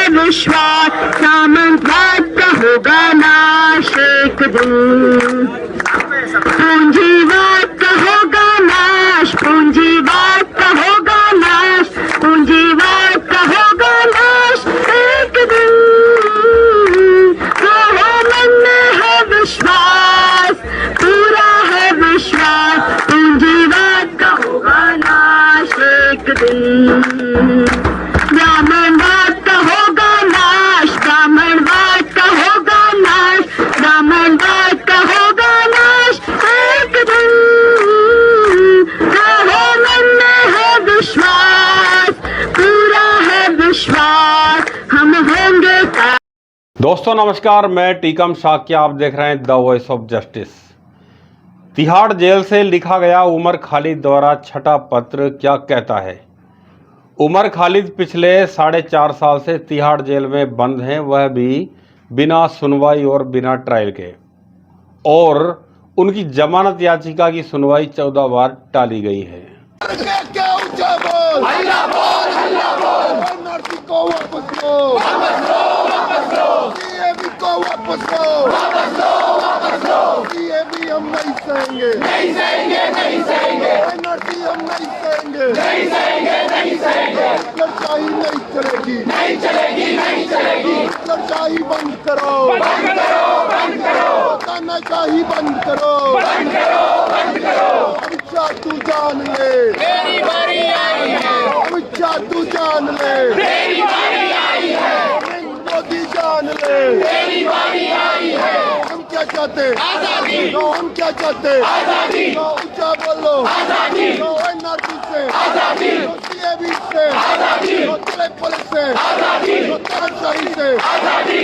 है विश्वास, सामंतवाद का होगा नाश एक दिन। पूंजीवाद का होगा नाश, पूंजीवाद का होगा नाश, पूंजीवाद का होगा नाश एक दिन। मन में है विश्वास, पूरा है विश्वास, पूंजीवाद का होगा नाश एक दिन। ब्राह्मणवाद का होगा नाश, ब्राह्मणवाद का होगा नाश, ब्राह्मणवाद का होगा नाश एक दिन। मन में है विश्वास, पूरा है विश्वास, हम होंगे। दोस्तों नमस्कार, मैं टीकम शाक्य, आप देख रहे हैं the voice of justice. Tihar jail से लिखा गया उमर खालिद द्वारा छठा पत्र क्या कहता है। उमर खालिद पिछले 4.5 साल से तिहाड़ जेल में बंद हैं, वह भी बिना सुनवाई और बिना ट्रायल के, और उनकी जमानत याचिका की सुनवाई 14 बार टाली गई है। हम नहीं सहेंगे, नहीं सहेंगे, नहीं सहेंगे, एनआरसी हम नहीं सहेंगे, नहीं सहेंगे, नहीं सहेंगे, लड़ाई नहीं चलेगी, नहीं चलेगी, नहीं चलेगी, लड़ाई बंद करो, बंद करो, बंद करो, तानाशाही बंद करो, बंद करो, बंद करो। अमित शाह तू जान ले, मेरी बारी आई है, अमित शाह तू जान ले, मेरी बारी आई है, मोदी जान ले, मेरी बारी आई है। हम क्या चाहते? आजादी। नो, हम क्या चाहते? आजादी। नो, ऊंचा बोलो, आजादी। नो, एनआरसी से, आजादी। नो, सीएबी से, आजादी। नो, दिल्ली पुलिस से, आजादी। नो, तानाशाही से, आजादी।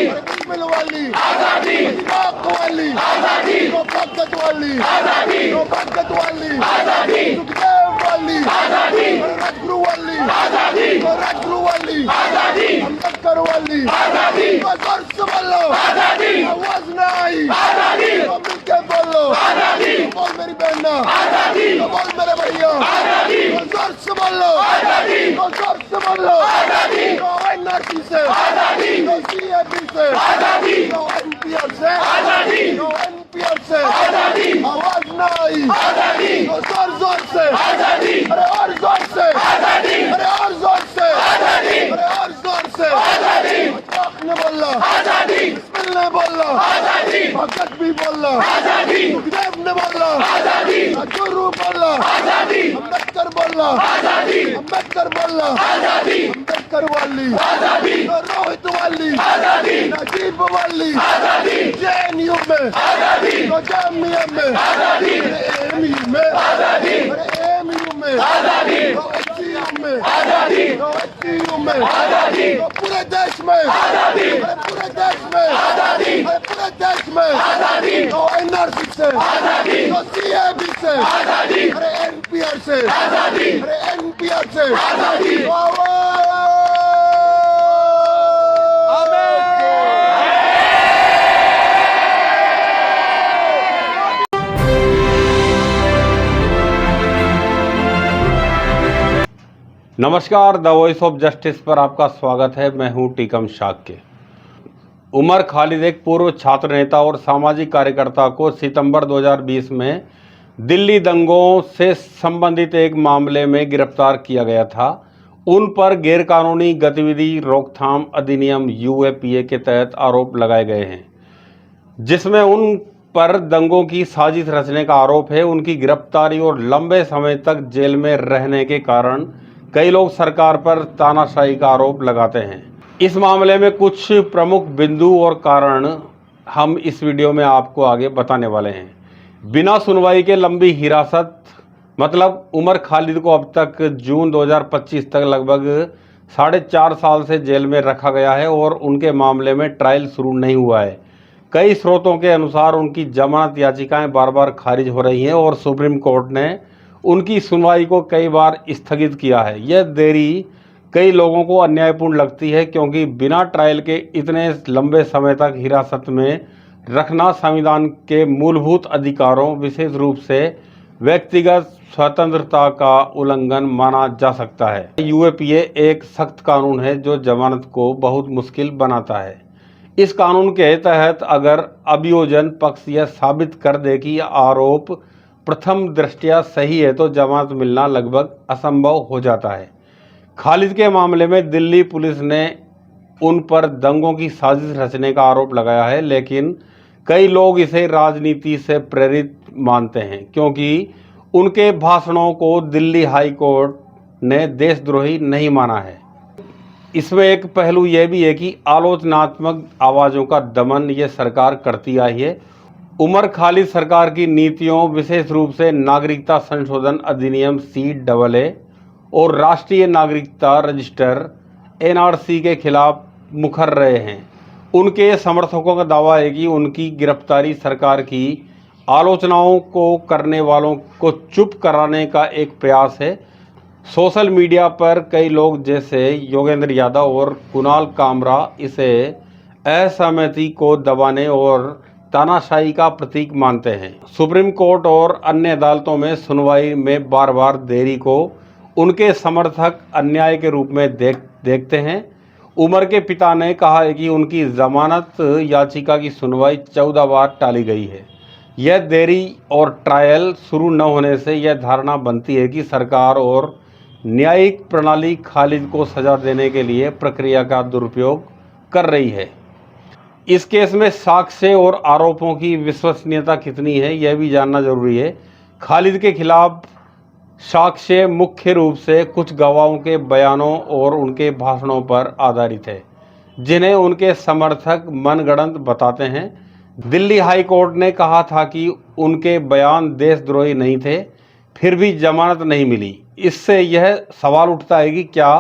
मिल वाली, आजादी। पाक वाली, आजादी। नो, भगत वाली, आजादी। नो, भगत वाली, आजादी। सुखदेव वाली, आजादी। राजगुरु वाली, आजादी। नो, राजगुरु वाली, आजादी। अम्बेडकर वाली, आजादी। जोर से बोलो, आजादी। आवाज नहीं, आजादी। मिलके बोलो, आजादी। बोल मेरी बहना, आजादी। बोल मेरे भैया, आजादी। जोर से बोलो, आजादी। जोर से बोलो, आजादी। एनआरसी से, आजादी। सीएबी से, आजादी। एनपीआर से, आजादी। एनपीआर से, आजादी। आवाज नहीं, आजादी। जोर जोर से, आजादी। अरे और जोर से, आजादी। अरे और जोर से, आजादी। अरे और जोर से, आजादी। ने बोला, आजादी। ने बोला, आजादी। भगत भी बोला, आजादी। सुखदेव ने बोला, आजादी। गुरु बोला, आजादी। अम्बेडकर बोला, आजादी। अम्बेडकर बोला, आजादी। अम्बेडकर वाली, आजादी। रोहित वाली, आजादी। नजीब वाली, आजादी। जेएनयू में, आजादी। जामिया में, आजादी। एएमयू में, आजादी। एएमयू में, आजादी। एचयू में, आजादी। एचयू में, आजादी। पूरे देश में, आजादी। पूरे देश में, आजादी। पूरे देश में, आजादी। एनआरसी से, आजादी। सीएबी से, आजादी। अरे एनपीआर से, आजादी। अरे एनपीआर से, आजादी। नमस्कार, द वॉइस ऑफ जस्टिस पर आपका स्वागत है। मैं हूं टीकम शाक्य। उमर खालिद एक पूर्व छात्र नेता और सामाजिक कार्यकर्ता को सितंबर 2020 में दिल्ली दंगों से संबंधित एक मामले में गिरफ्तार किया गया था। उन पर गैरकानूनी गतिविधि रोकथाम अधिनियम यूएपीए के तहत आरोप लगाए गए हैं, जिसमें उन पर दंगों की साजिश रचने का आरोप है। उनकी गिरफ्तारी और लंबे समय तक जेल में रहने के कारण कई लोग सरकार पर तानाशाही का आरोप लगाते हैं। इस मामले में कुछ प्रमुख बिंदु और कारण हम इस वीडियो में आपको आगे बताने वाले हैं। बिना सुनवाई के लंबी हिरासत, मतलब उमर खालिद को अब तक जून 2025 तक लगभग 4.5 साल से जेल में रखा गया है और उनके मामले में ट्रायल शुरू नहीं हुआ है। कई स्रोतों के अनुसार उनकी जमानत याचिकाएं बार बार खारिज हो रही हैं और सुप्रीम कोर्ट ने उनकी सुनवाई को कई बार स्थगित किया है। यह देरी कई लोगों को अन्यायपूर्ण लगती है, क्योंकि बिना ट्रायल के इतने लंबे समय तक हिरासत में रखना संविधान के मूलभूत अधिकारों, विशेष रूप से व्यक्तिगत स्वतंत्रता का उल्लंघन माना जा सकता है। यूएपीए एक सख्त कानून है जो जमानत को बहुत मुश्किल बनाता है। इस कानून के तहत अगर अभियोजन पक्ष यह साबित कर दे कि आरोप प्रथम दृष्टया सही है तो जमानत मिलना लगभग असंभव हो जाता है। खालिद के मामले में दिल्ली पुलिस ने उन पर दंगों की साजिश रचने का आरोप लगाया है, लेकिन कई लोग इसे राजनीति से प्रेरित मानते हैं क्योंकि उनके भाषणों को दिल्ली हाई कोर्ट ने देशद्रोही नहीं माना है। इसमें एक पहलू यह भी है कि आलोचनात्मक आवाज़ों का दमन ये सरकार करती आई है। उमर खालिद सरकार की नीतियों, विशेष रूप से नागरिकता संशोधन अधिनियम CAA और राष्ट्रीय नागरिकता रजिस्टर NRC के खिलाफ मुखर रहे हैं। उनके समर्थकों का दावा है कि उनकी गिरफ्तारी सरकार की आलोचनाओं को करने वालों को चुप कराने का एक प्रयास है। सोशल मीडिया पर कई लोग जैसे योगेंद्र यादव और कुणाल कामरा इसे असहमति को दबाने और तानाशाही का प्रतीक मानते हैं। सुप्रीम कोर्ट और अन्य अदालतों में सुनवाई में बार बार देरी को उनके समर्थक अन्याय के रूप में देखते हैं। उमर के पिता ने कहा है कि उनकी जमानत याचिका की सुनवाई 14 बार टाली गई है। यह देरी और ट्रायल शुरू न होने से यह धारणा बनती है कि सरकार और न्यायिक प्रणाली खालिद को सजा देने के लिए प्रक्रिया का दुरुपयोग कर रही है। इस केस में साक्ष्य और आरोपों की विश्वसनीयता कितनी है यह भी जानना जरूरी है। खालिद के खिलाफ साक्ष्य मुख्य रूप से कुछ गवाहों के बयानों और उनके भाषणों पर आधारित है जिन्हें उनके समर्थक मनगढ़ंत बताते हैं। दिल्ली हाई कोर्ट ने कहा था कि उनके बयान देशद्रोही नहीं थे, फिर भी जमानत नहीं मिली। इससे यह सवाल उठता है कि क्या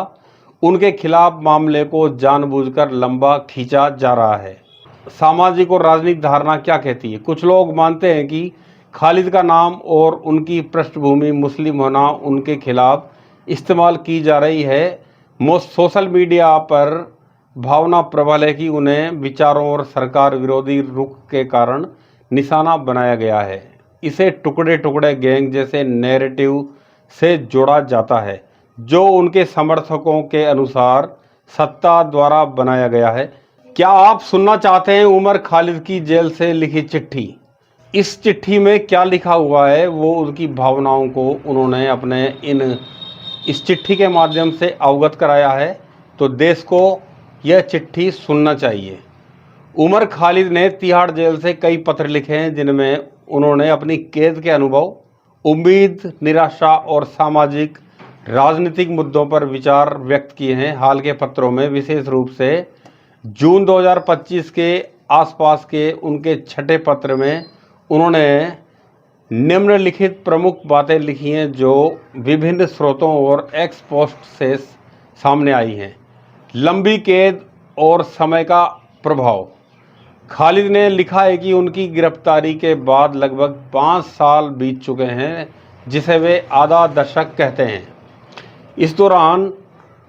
उनके खिलाफ मामले को जानबूझकर लंबा खींचा जा रहा है। सामाजिक और राजनीतिक धारणा क्या कहती है? कुछ लोग मानते हैं कि खालिद का नाम और उनकी पृष्ठभूमि मुस्लिम होना उनके खिलाफ इस्तेमाल की जा रही है। सोशल मीडिया पर भावना प्रबल है कि उन्हें विचारों और सरकार विरोधी रुख के कारण निशाना बनाया गया है। इसे टुकड़े टुकड़े गैंग जैसे नैरेटिव से जोड़ा जाता है जो उनके समर्थकों के अनुसार सत्ता द्वारा बनाया गया है। क्या आप सुनना चाहते हैं उमर खालिद की जेल से लिखी चिट्ठी? इस चिट्ठी में क्या लिखा हुआ है वो उनकी भावनाओं को उन्होंने अपने इस चिट्ठी के माध्यम से अवगत कराया है, तो देश को यह चिट्ठी सुनना चाहिए। उमर खालिद ने तिहाड़ जेल से कई पत्र लिखे हैं जिनमें उन्होंने अपनी कैद के अनुभव, उम्मीद, निराशा और सामाजिक राजनीतिक मुद्दों पर विचार व्यक्त किए हैं। हाल के पत्रों में विशेष रूप से जून 2025 के आसपास के उनके छठे पत्र में उन्होंने निम्नलिखित प्रमुख बातें लिखी हैं जो विभिन्न स्रोतों और एक्स पोस्ट से सामने आई हैं। लंबी कैद और समय का प्रभाव। खालिद ने लिखा है कि उनकी गिरफ्तारी के बाद लगभग 5 साल बीत चुके हैं, जिसे वे आधा दशक कहते हैं। इस दौरान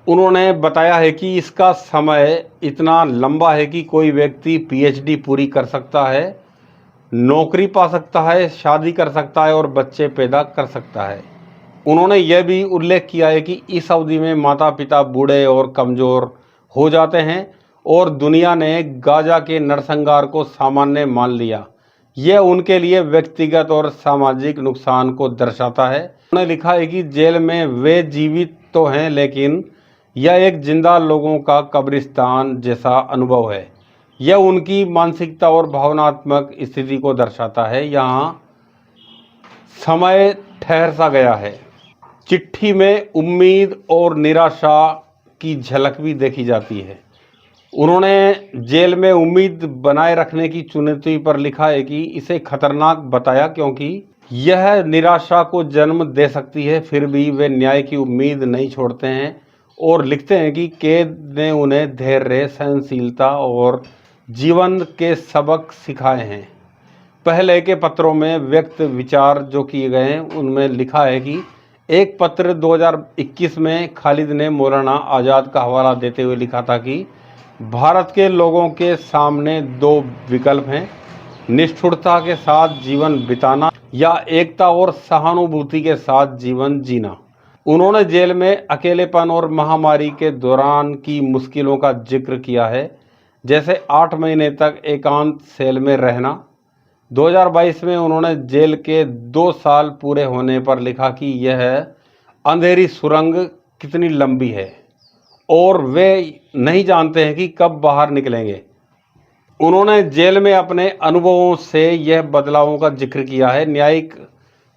उन्होंने बताया है कि इसका समय इतना लंबा है कि कोई व्यक्ति PhD पूरी कर सकता है, नौकरी पा सकता है, शादी कर सकता है और बच्चे पैदा कर सकता है। उन्होंने यह भी उल्लेख किया है कि इस अवधि में माता पिता बूढ़े और कमज़ोर हो जाते हैं और दुनिया ने गाजा के नरसंहार को सामान्य मान लिया। यह उनके लिए व्यक्तिगत और सामाजिक नुकसान को दर्शाता है। उन्होंने लिखा है कि जेल में वे जीवित तो हैं लेकिन यह एक जिंदा लोगों का कब्रिस्तान जैसा अनुभव है। यह उनकी मानसिकता और भावनात्मक स्थिति को दर्शाता है। यहाँ समय ठहर सा गया है। चिट्ठी में उम्मीद और निराशा की झलक भी देखी जाती है। उन्होंने जेल में उम्मीद बनाए रखने की चुनौती पर लिखा है कि इसे खतरनाक बताया क्योंकि यह निराशा को जन्म दे सकती है। फिर भी वे न्याय की उम्मीद नहीं छोड़ते हैं और लिखते हैं कि कैद ने उन्हें धैर्य, सहनशीलता और जीवन के सबक सिखाए हैं। पहले के पत्रों में व्यक्त विचार जो किए गए हैं उनमें लिखा है कि एक पत्र 2021 में खालिद ने मौलाना आज़ाद का हवाला देते हुए लिखा था कि भारत के लोगों के सामने 2 विकल्प हैं, निष्ठुरता के साथ जीवन बिताना या एकता और सहानुभूति के साथ जीवन जीना। उन्होंने जेल में अकेलेपन और महामारी के दौरान की मुश्किलों का जिक्र किया है, जैसे 8 महीने तक एकांत सेल में रहना। 2022 में उन्होंने जेल के 2 साल पूरे होने पर लिखा कि यह अंधेरी सुरंग कितनी लंबी है और वे नहीं जानते हैं कि कब बाहर निकलेंगे। उन्होंने जेल में अपने अनुभवों से यह बदलावों का जिक्र किया है। न्यायिक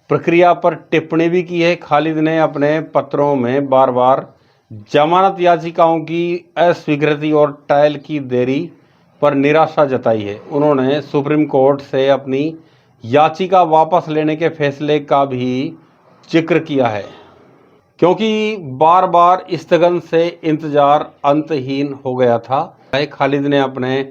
प्रक्रिया पर टिप्पणी भी की है। खालिद ने अपने पत्रों में बार बार जमानत याचिकाओं की अस्वीकृति और ट्रायल की देरी पर निराशा जताई है। उन्होंने सुप्रीम कोर्ट से अपनी याचिका वापस लेने के फैसले का भी जिक्र किया है, क्योंकि बार बार स्थगन से इंतजार अंतहीन हो गया था। खालिद ने अपने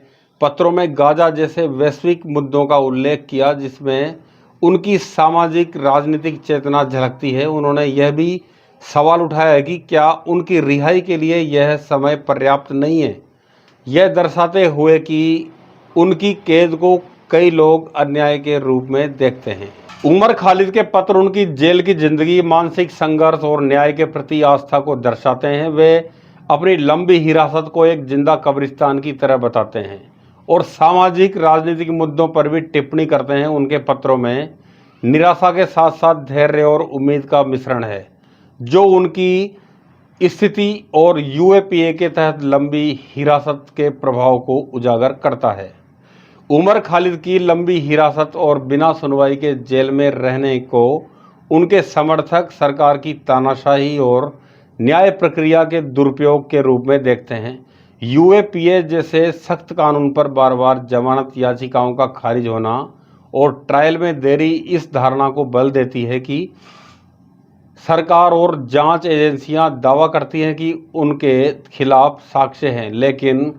पत्रों में गाजा जैसे वैश्विक मुद्दों का उल्लेख किया, जिसमें उनकी सामाजिक राजनीतिक चेतना झलकती है। उन्होंने यह भी सवाल उठाया है कि क्या उनकी रिहाई के लिए यह समय पर्याप्त नहीं है, यह दर्शाते हुए कि उनकी कैद को कई लोग अन्याय के रूप में देखते हैं। उमर खालिद के पत्र उनकी जेल की जिंदगी, मानसिक संघर्ष और न्याय के प्रति आस्था को दर्शाते हैं। वे अपनी लंबी हिरासत को एक जिंदा कब्रिस्तान की तरह बताते हैं और सामाजिक राजनीतिक मुद्दों पर भी टिप्पणी करते हैं। उनके पत्रों में निराशा के साथ साथ धैर्य और उम्मीद का मिश्रण है, जो उनकी स्थिति और यूएपीए के तहत लंबी हिरासत के प्रभाव को उजागर करता है। उमर खालिद की लंबी हिरासत और बिना सुनवाई के जेल में रहने को उनके समर्थक सरकार की तानाशाही और न्याय प्रक्रिया के दुरुपयोग के रूप में देखते हैं। यूएपीए जैसे सख्त कानून पर बार बार जमानत याचिकाओं का खारिज होना और ट्रायल में देरी इस धारणा को बल देती है कि सरकार और जांच एजेंसियां दावा करती हैं कि उनके खिलाफ साक्ष्य हैं, लेकिन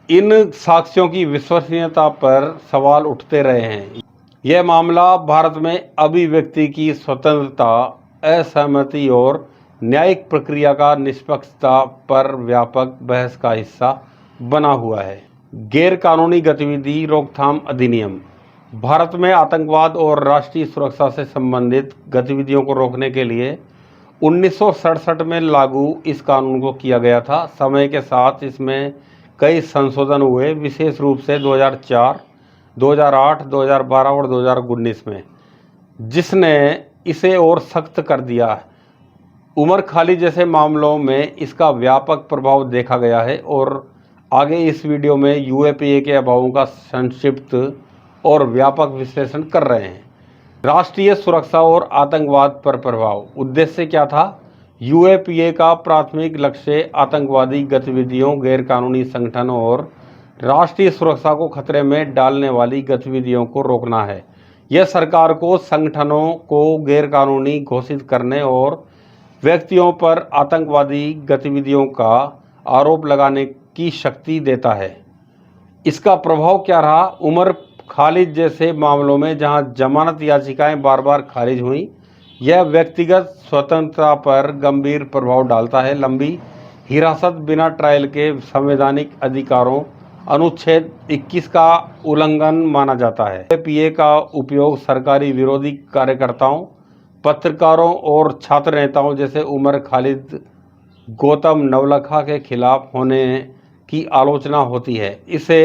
इन साक्ष्यों की विश्वसनीयता पर सवाल उठते रहे हैं। यह मामला भारत में अभिव्यक्ति की स्वतंत्रता, असहमति और न्यायिक प्रक्रिया का निष्पक्षता पर व्यापक बहस का हिस्सा बना हुआ है। गैर कानूनी गतिविधि रोकथाम अधिनियम भारत में आतंकवाद और राष्ट्रीय सुरक्षा से संबंधित गतिविधियों को रोकने के लिए 1967 में लागू इस कानून को किया गया था। समय के साथ इसमें कई संशोधन हुए, विशेष रूप से 2004, 2008, 2012 और 2019 में, जिसने इसे और सख्त कर दिया। उमर खालिद जैसे मामलों में इसका व्यापक प्रभाव देखा गया है और आगे इस वीडियो में यूएपीए के अभावों का संक्षिप्त और व्यापक विश्लेषण कर रहे हैं। राष्ट्रीय सुरक्षा और आतंकवाद पर प्रभाव। उद्देश्य क्या था? यूएपीए का प्राथमिक लक्ष्य आतंकवादी गतिविधियों, गैरकानूनी संगठनों और राष्ट्रीय सुरक्षा को खतरे में डालने वाली गतिविधियों को रोकना है। यह सरकार को संगठनों को गैरकानूनी घोषित करने और व्यक्तियों पर आतंकवादी गतिविधियों का आरोप लगाने की शक्ति देता है। इसका प्रभाव क्या रहा? उमर खालिद जैसे मामलों में जहां जमानत याचिकाएं बार बार खारिज हुई, यह व्यक्तिगत स्वतंत्रता पर गंभीर प्रभाव डालता है। लंबी हिरासत बिना ट्रायल के संवैधानिक अधिकारों अनुच्छेद 21 का उल्लंघन माना जाता है। यूएपीए का उपयोग सरकारी विरोधी कार्यकर्ताओं, पत्रकारों और छात्र नेताओं जैसे उमर खालिद, गौतम नवलखा के खिलाफ होने की आलोचना होती है। इसे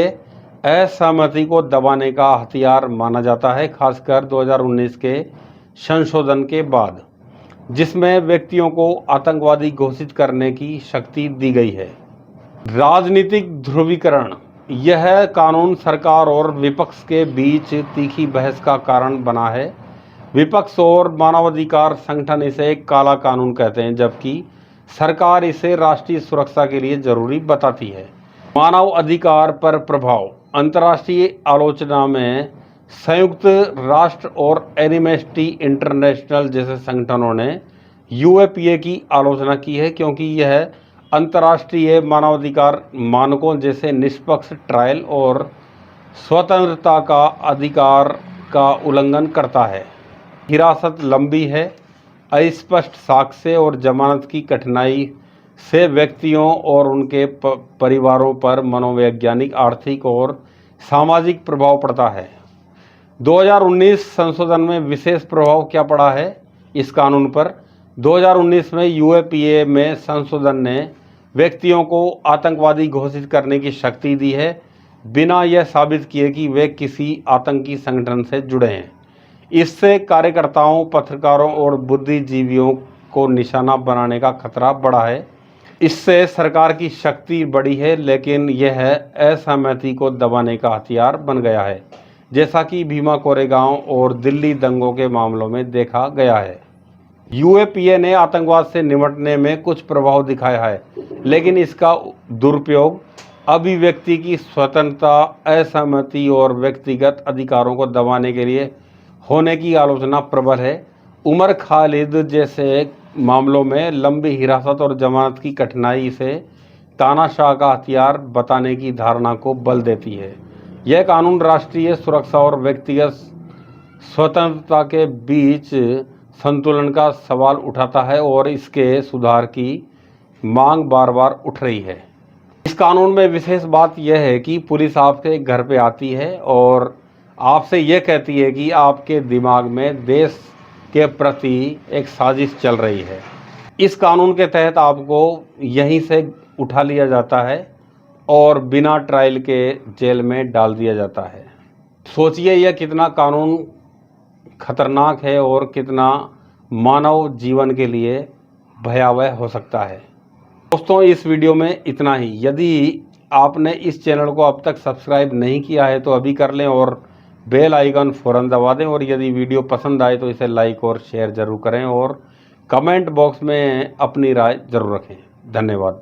असहमति को दबाने का हथियार माना जाता है, खासकर 2019 के संशोधन के बाद, जिसमें व्यक्तियों को आतंकवादी घोषित करने की शक्ति दी गई है। राजनीतिक ध्रुवीकरण। यह कानून सरकार और विपक्ष के बीच तीखी बहस का कारण बना है। विपक्ष और मानवाधिकार संगठन इसे एक काला कानून कहते हैं, जबकि सरकार इसे राष्ट्रीय सुरक्षा के लिए जरूरी बताती है। मानव अधिकार पर प्रभाव। अंतर्राष्ट्रीय आलोचना में संयुक्त राष्ट्र और एनिमेस्टी इंटरनेशनल जैसे संगठनों ने यूएपीए की आलोचना की है, क्योंकि यह अंतर्राष्ट्रीय मानवाधिकार मानकों जैसे निष्पक्ष ट्रायल और स्वतंत्रता का अधिकार का उल्लंघन करता है। हिरासत लंबी है, अस्पष्ट साक्ष्य और जमानत की कठिनाई से व्यक्तियों और उनके परिवारों पर मनोवैज्ञानिक, आर्थिक और सामाजिक प्रभाव पड़ता है। 2019 संशोधन में विशेष प्रभाव क्या पड़ा है इस कानून पर? 2019 में यूएपीए में संशोधन ने व्यक्तियों को आतंकवादी घोषित करने की शक्ति दी है, बिना यह साबित किए कि वे किसी आतंकी संगठन से जुड़े हैं। इससे कार्यकर्ताओं, पत्रकारों और बुद्धिजीवियों को निशाना बनाने का खतरा बढ़ा है। इससे सरकार की शक्ति बढ़ी है, लेकिन यह असहमति को दबाने का हथियार बन गया है, जैसा कि भीमा कोरेगांव और दिल्ली दंगों के मामलों में देखा गया है। यूएपीए ने आतंकवाद से निपटने में कुछ प्रभाव दिखाया है, लेकिन इसका दुरुपयोग अभिव्यक्ति की स्वतंत्रता, असहमति और व्यक्तिगत अधिकारों को दबाने के लिए होने की आलोचना प्रबल है। उमर खालिद जैसे मामलों में लंबी हिरासत और जमानत की कठिनाई से तानाशाह का हथियार बताने की धारणा को बल देती है। यह कानून राष्ट्रीय सुरक्षा और व्यक्तिगत स्वतंत्रता के बीच संतुलन का सवाल उठाता है और इसके सुधार की मांग बार बार उठ रही है। इस कानून में विशेष बात यह है कि पुलिस आपके घर पे आती है और आपसे यह कहती है कि आपके दिमाग में देश के प्रति एक साजिश चल रही है। इस कानून के तहत आपको यहीं से उठा लिया जाता है और बिना ट्रायल के जेल में डाल दिया जाता है। सोचिए यह कितना कानून खतरनाक है और कितना मानव जीवन के लिए भयावह हो सकता है। दोस्तों, इस वीडियो में इतना ही। यदि आपने इस चैनल को अब तक सब्सक्राइब नहीं किया है तो अभी कर लें और बेल आइकन फ़ौरन दबा दें, और यदि वीडियो पसंद आए तो इसे लाइक और शेयर ज़रूर करें और कमेंट बॉक्स में अपनी राय ज़रूर रखें। धन्यवाद।